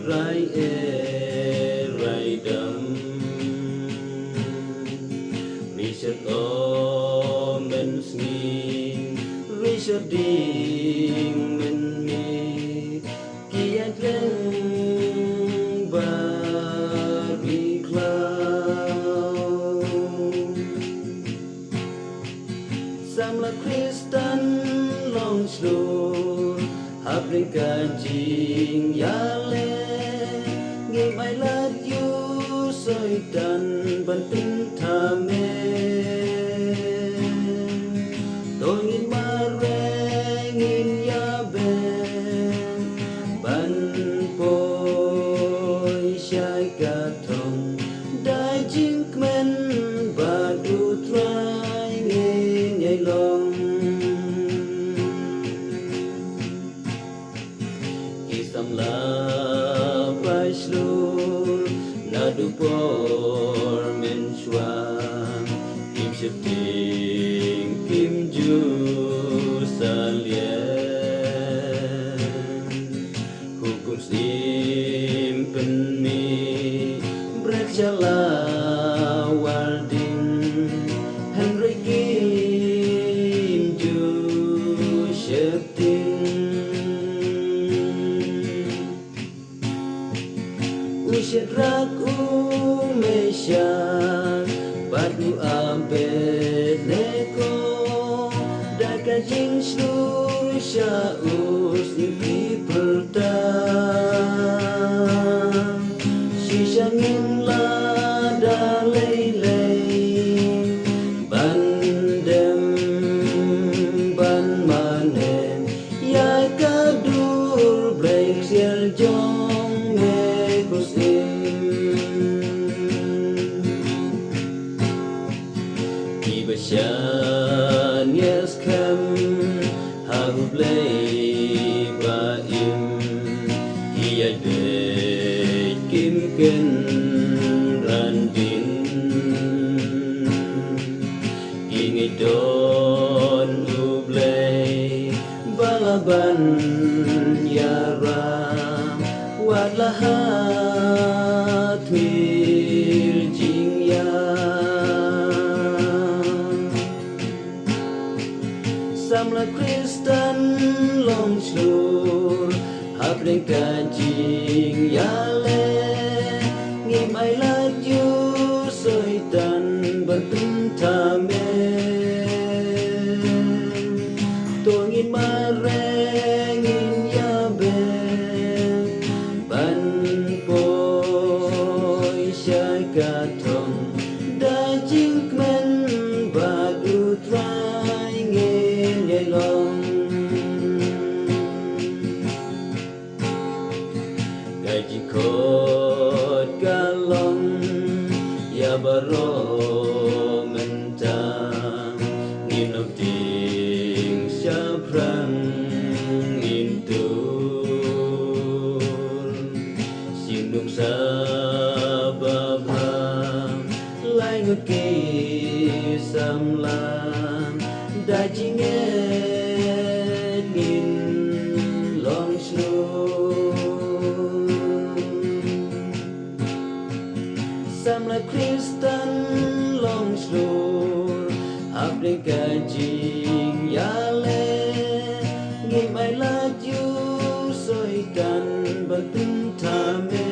rai e rai dam Richard o men sngin Richard ding men mi Kian kleng bari klau Samla Kristen long slur Habring kajing yale Ngim I love you soitan banting thame Tongin marengin yabe Ban poi syai katong Dai jing kmen badu trai ngin yai long Samla Paishlur Nadu por menshwa Kim shifting Kim ju salien Hukum simpen mi Berjala waldin Henry Kim ju shifting Usyad raku mesyak Badu Abednego Daka jing seluruh syaus Ibi pertang Sisangin lada lei-lei Bandem ban manen Ya kadur break sial jong Ibasyan yes kam hablay baim Iya de kim ken randin Ingi don ublay balaban yara Wadlahat mir jingya Samla Kristen long slur Habring kajing yale Ngim I love you soitan bertentame Tongin marengin yabe Ban poi syai katong Dajing kmen badu trai ngin yai long Gaji kot galong Ya baro mentang Nginok ting syabrang ngintur Sindung sababang Laingut kisamlang Dajinget ngin long slur Samla Kristen long slur Habring kajing yale Ngim I love you soitan bertentame